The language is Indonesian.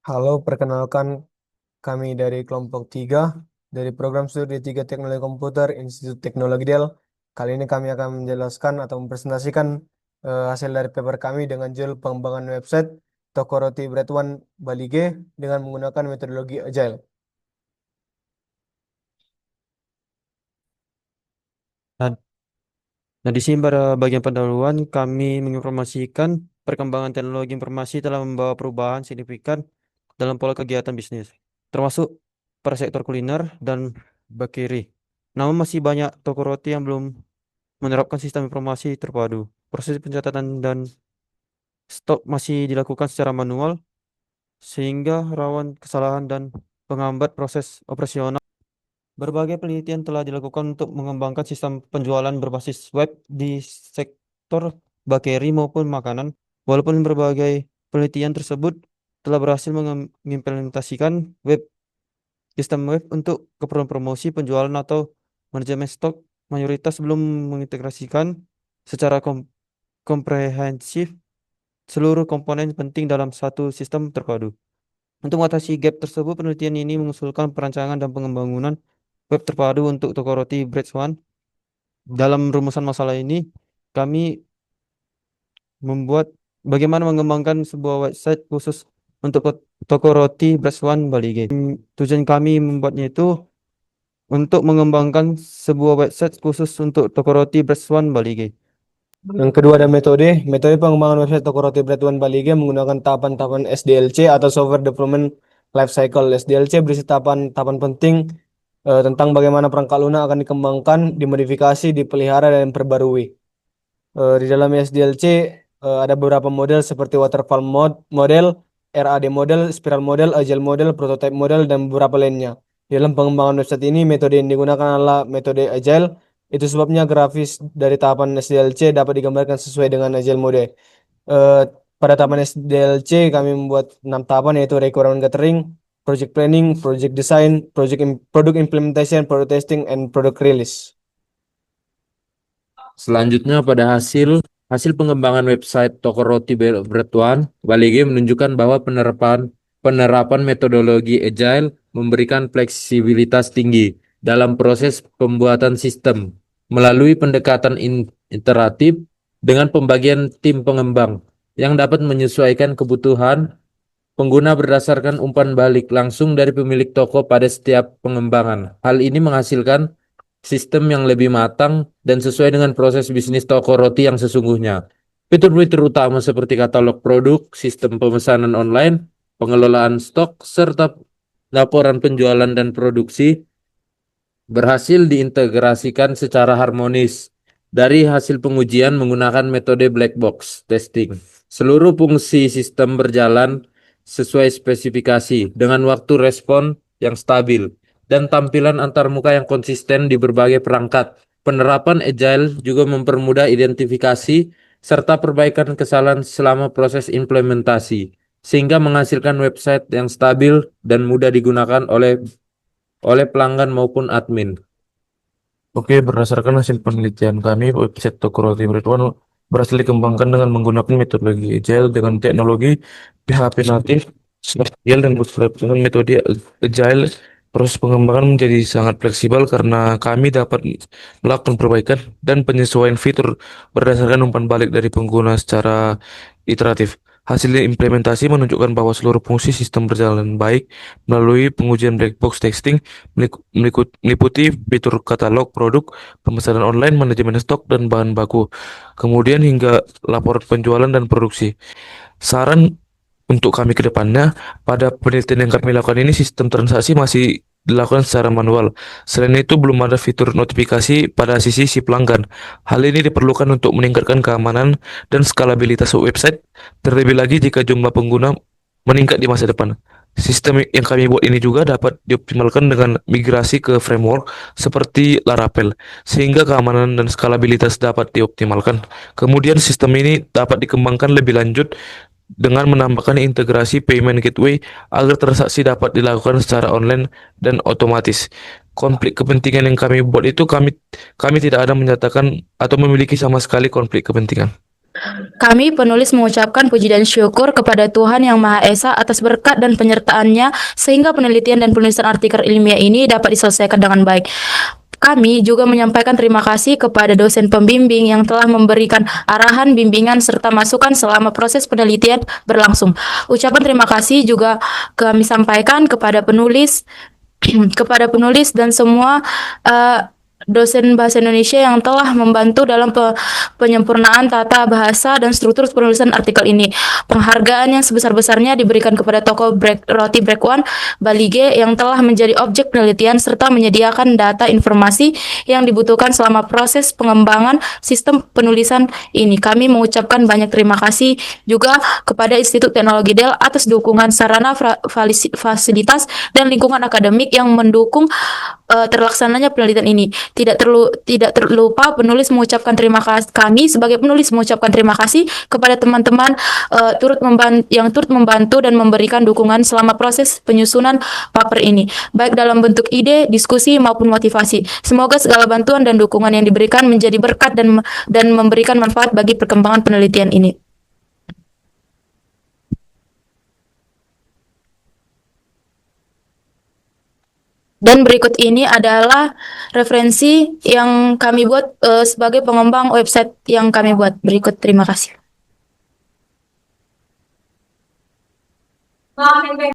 Halo, perkenalkan kami dari kelompok 3 dari program studi 3 Teknologi Komputer Institut Teknologi Del. Kali ini kami akan menjelaskan atau mempresentasikan hasil dari paper kami dengan judul pengembangan website toko roti Bread One Bali G dengan menggunakan metodologi Agile. Nah, nah, di sini pada bagian pendahuluan kami menginformasikan perkembangan teknologi informasi telah membawa perubahan signifikan dalam pola kegiatan bisnis, termasuk pada sektor kuliner dan bakery. Namun masih banyak toko roti yang belum menerapkan sistem informasi terpadu. Proses pencatatan dan stok masih dilakukan secara manual sehingga rawan kesalahan dan menghambat proses operasional. Berbagai penelitian telah dilakukan untuk mengembangkan sistem penjualan berbasis web di sektor bakery maupun makanan. Walaupun berbagai penelitian tersebut telah berhasil mengimplementasikan sistem web untuk keperluan promosi, penjualan atau manajemen stok, mayoritas belum mengintegrasikan secara komprehensif seluruh komponen penting dalam satu sistem terpadu. Untuk mengatasi gap tersebut, penelitian ini mengusulkan perancangan dan pengembangan web terpadu untuk toko roti Bread One. Dalam rumusan masalah ini, kami membuat bagaimana mengembangkan sebuah website khusus untuk toko roti Bread One Bali G. Tujuan kami membuatnya itu untuk mengembangkan sebuah website khusus untuk toko roti Bread One Bali G. Yang kedua ada metode pengembangan website toko roti Bread One Bali G menggunakan tahapan-tahapan SDLC atau Software Development Life Cycle. SDLC berisi tahapan-tahapan penting tentang bagaimana perangkat lunak akan dikembangkan, dimodifikasi, dipelihara, dan diperbarui. Di dalam SDLC ada beberapa model seperti model, RAD model, spiral model, agile model, prototype model, dan beberapa lainnya. Di dalam pengembangan website ini, metode yang digunakan adalah metode agile. Itu sebabnya grafis dari tahapan SDLC dapat digambarkan sesuai dengan agile mode. Eh, Pada tahapan SDLC, kami membuat 6 tahapan yaitu requirement gathering, project planning, project design, product implementation, product testing, and product release. Selanjutnya pada hasil pengembangan website toko roti Bread One, Balige menunjukkan bahwa penerapan metodologi agile memberikan fleksibilitas tinggi dalam proses pembuatan sistem melalui pendekatan iteratif dengan pembagian tim pengembang yang dapat menyesuaikan kebutuhan pengguna berdasarkan umpan balik langsung dari pemilik toko pada setiap pengembangan. Hal ini menghasilkan sistem yang lebih matang dan sesuai dengan proses bisnis toko roti yang sesungguhnya. Fitur-fitur utama seperti katalog produk, sistem pemesanan online, pengelolaan stok, serta laporan penjualan dan produksi berhasil diintegrasikan secara harmonis. Dari hasil pengujian menggunakan metode black box testing, seluruh fungsi sistem berjalan sesuai spesifikasi dengan waktu respon yang stabil dan tampilan antarmuka yang konsisten di berbagai perangkat. Penerapan agile juga mempermudah identifikasi serta perbaikan kesalahan selama proses implementasi, sehingga menghasilkan website yang stabil dan mudah digunakan oleh pelanggan maupun admin. Oke, berdasarkan hasil penelitian kami, website toko roti One berhasil dikembangkan dengan menggunakan metodologi Agile dengan teknologi PHP natif, GraphQL dan Bootstrap. Dengan metode Agile, proses pengembangan menjadi sangat fleksibel karena kami dapat melakukan perbaikan dan penyesuaian fitur berdasarkan umpan balik dari pengguna secara iteratif. Hasil implementasi menunjukkan bahwa seluruh fungsi sistem berjalan baik melalui pengujian black box testing meliputi fitur katalog produk, pemesanan online, manajemen stok, dan bahan baku. Kemudian hingga laporan penjualan dan produksi. Saran untuk kami ke depannya, pada penelitian yang kami lakukan ini sistem transaksi masih dilakukan secara manual. Selain itu belum ada fitur notifikasi pada sisi si pelanggan. Hal ini diperlukan untuk meningkatkan keamanan dan skalabilitas website, terlebih lagi jika jumlah pengguna meningkat di masa depan. Sistem yang kami buat ini juga dapat dioptimalkan dengan migrasi ke framework seperti Laravel, sehingga keamanan dan skalabilitas dapat dioptimalkan. Kemudian sistem ini dapat dikembangkan lebih lanjut dengan menambahkan integrasi payment gateway agar transaksi dapat dilakukan secara online dan otomatis. Konflik kepentingan yang kami buat itu kami tidak ada menyatakan atau memiliki sama sekali konflik kepentingan. Kami penulis mengucapkan puji dan syukur kepada Tuhan Yang Maha Esa atas berkat dan penyertaannya sehingga penelitian dan penulisan artikel ilmiah ini dapat diselesaikan dengan baik. Kami juga menyampaikan terima kasih kepada dosen pembimbing yang telah memberikan arahan, bimbingan, serta masukan selama proses penelitian berlangsung. Ucapan terima kasih juga kami sampaikan kepada penulis, dan semua dosen bahasa Indonesia yang telah membantu dalam penyempurnaan tata bahasa dan struktur penulisan artikel ini. Penghargaan yang sebesar-besarnya diberikan kepada toko Roti Break One Balige yang telah menjadi objek penelitian serta menyediakan data informasi yang dibutuhkan selama proses pengembangan sistem penulisan ini. Kami mengucapkan banyak terima kasih juga kepada Institut Teknologi Dell atas dukungan sarana, fasilitas, dan lingkungan akademik yang mendukung terlaksananya penelitian ini. Tidak terlupa penulis mengucapkan terima kasih, kami sebagai penulis mengucapkan terima kasih kepada teman-teman yang turut membantu dan memberikan dukungan selama proses penyusunan paper ini, baik dalam bentuk ide, diskusi maupun motivasi. Semoga segala bantuan dan dukungan yang diberikan menjadi berkat dan memberikan manfaat bagi perkembangan penelitian ini. Dan berikut ini adalah referensi yang kami buat sebagai pengembang website yang kami buat. Berikut, terima kasih.